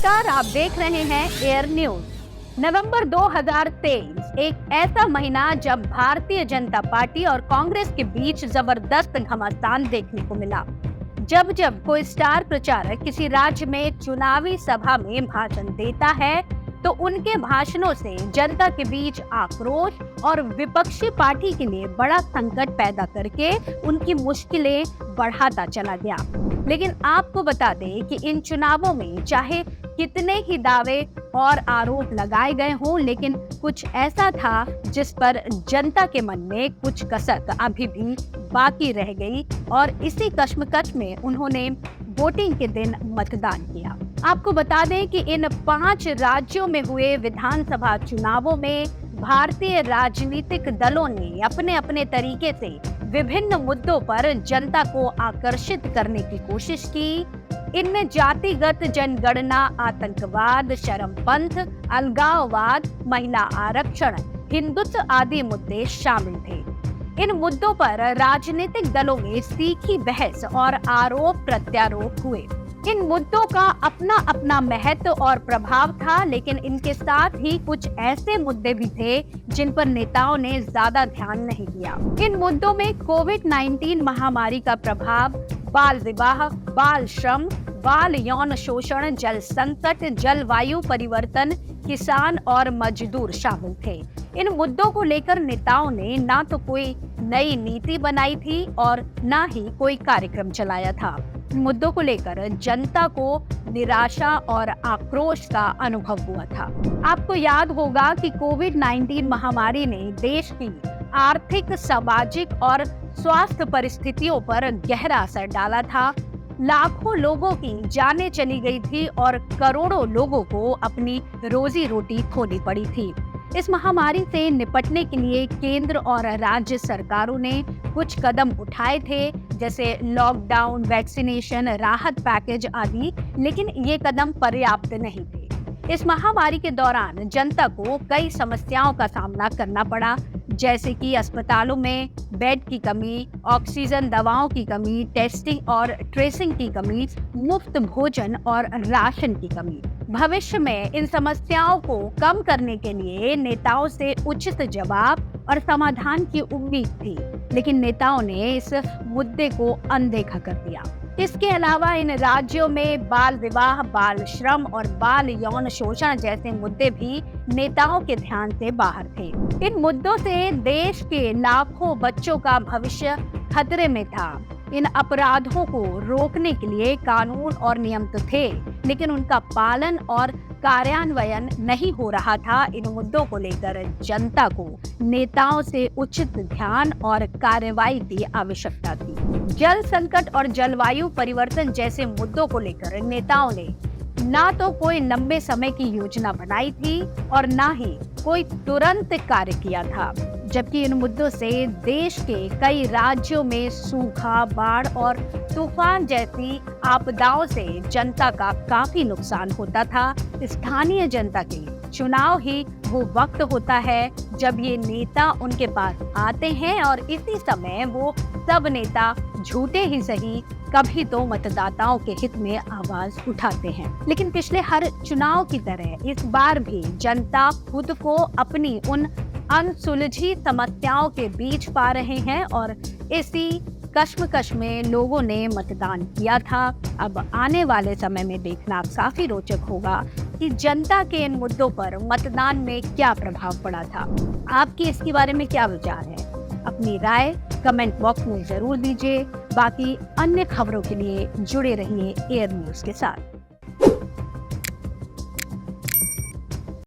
नमस्कार, आप देख रहे हैं एयर न्यूज। नवंबर 2023 एक ऐसा महीना जब भारतीय जनता पार्टी और कांग्रेस के बीच जबरदस्त घमासान देखने को मिला। जब जब कोई स्टार प्रचारक किसी राज्य में चुनावी सभा में भाषण देता है तो उनके भाषणों से जनता के बीच आक्रोश और विपक्षी पार्टी के लिए बड़ा संकट पैदा करके उनकी मुश्किलें बढ़ाता चला गया। लेकिन आपको बता दें कि इन चुनावों में चाहे कितने ही दावे और आरोप लगाए गए हों, लेकिन कुछ ऐसा था जिस पर जनता के मन में कुछ कसक अभी भी बाकी रह गई और इसी कश्मकश में उन्होंने वोटिंग के दिन मतदान किया। आपको बता दें कि इन 5 राज्यों में हुए विधानसभा चुनावों में भारतीय राजनीतिक दलों ने अपने अपने तरीके से विभिन्न मुद्दों पर जनता को आकर्षित करने की कोशिश की। इनमें जातिगत जनगणना, आतंकवाद, चरमपंथ, अलगाववाद, महिला आरक्षण, हिंदुत्व आदि मुद्दे शामिल थे। इन मुद्दों पर राजनीतिक दलों में तीखी बहस और आरोप प्रत्यारोप हुए। इन मुद्दों का अपना अपना महत्व और प्रभाव था, लेकिन इनके साथ ही कुछ ऐसे मुद्दे भी थे जिन पर नेताओं ने ज्यादा ध्यान नहीं दिया। इन मुद्दों में कोविड-19 महामारी का प्रभाव, बाल विवाह, बाल श्रम, बाल यौन शोषण, जल संकट, जलवायु परिवर्तन, किसान और मजदूर शामिल थे। इन मुद्दों को लेकर नेताओं ने ना तो कोई नई नीति बनाई थी और ना ही कोई कार्यक्रम चलाया था। मुद्दों को लेकर जनता को निराशा और आक्रोश का अनुभव हुआ था। आपको याद होगा कि कोविड-19 महामारी ने देश की आर्थिक, सामाजिक और स्वास्थ्य परिस्थितियों पर गहरा असर डाला था। लाखों लोगों की जानें चली गई थी और करोड़ों लोगों को अपनी रोजी रोटी खोनी पड़ी थी। इस महामारी से निपटने के लिए केंद्र और राज्य सरकारों ने कुछ कदम उठाए थे, जैसे लॉकडाउन, वैक्सीनेशन, राहत पैकेज आदि, लेकिन ये कदम पर्याप्त नहीं थे। इस महामारी के दौरान जनता को कई समस्याओं का सामना करना पड़ा, जैसे कि अस्पतालों में बेड की कमी, ऑक्सीजन दवाओं की कमी, टेस्टिंग और ट्रेसिंग की कमी, मुफ्त भोजन और राशन की कमी। भविष्य में इन समस्याओं को कम करने के लिए नेताओं से उचित जवाब और समाधान की उम्मीद थी, लेकिन नेताओं ने इस मुद्दे को अनदेखा कर दिया। इसके अलावा इन राज्यों में बाल विवाह, बाल श्रम और बाल यौन शोषण जैसे मुद्दे भी नेताओं के ध्यान से बाहर थे। इन मुद्दों से देश के लाखों बच्चों का भविष्य खतरे में था। इन अपराधों को रोकने के लिए कानून और नियम तो थे, लेकिन उनका पालन और कार्यान्वयन नहीं हो रहा था। इन मुद्दों को लेकर जनता को नेताओं से उचित ध्यान और कार्रवाई की आवश्यकता थी। जल संकट और जलवायु परिवर्तन जैसे मुद्दों को लेकर नेताओं ने ना तो कोई लंबे समय की योजना बनाई थी और ना ही कोई तुरंत कार्य किया था, जबकि इन मुद्दों से देश के कई राज्यों में सूखा, बाढ़ और तूफान जैसी आपदाओं से जनता का काफी नुकसान होता था। स्थानीय जनता के लिए चुनाव ही वो वक्त होता है जब ये नेता उनके पास आते हैं और इसी समय वो सब नेता झूठे ही सही कभी तो मतदाताओं के हित में आवाज उठाते हैं। लेकिन पिछले हर चुनाव की तरह इस बार भी जनता खुद को अपनी उन अनसुलझी समस्याओं के बीच पा रहे हैं और इसी कश्मकश में लोगों ने मतदान किया था। अब आने वाले समय में देखना काफी रोचक होगा कि जनता के इन मुद्दों पर मतदान में क्या प्रभाव पड़ा था। आपकी इसके बारे में क्या विचार है? अपनी राय कमेंट बॉक्स में जरूर दीजिए। बाकी अन्य खबरों के लिए जुड़े रहिए एयर न्यूज के साथ।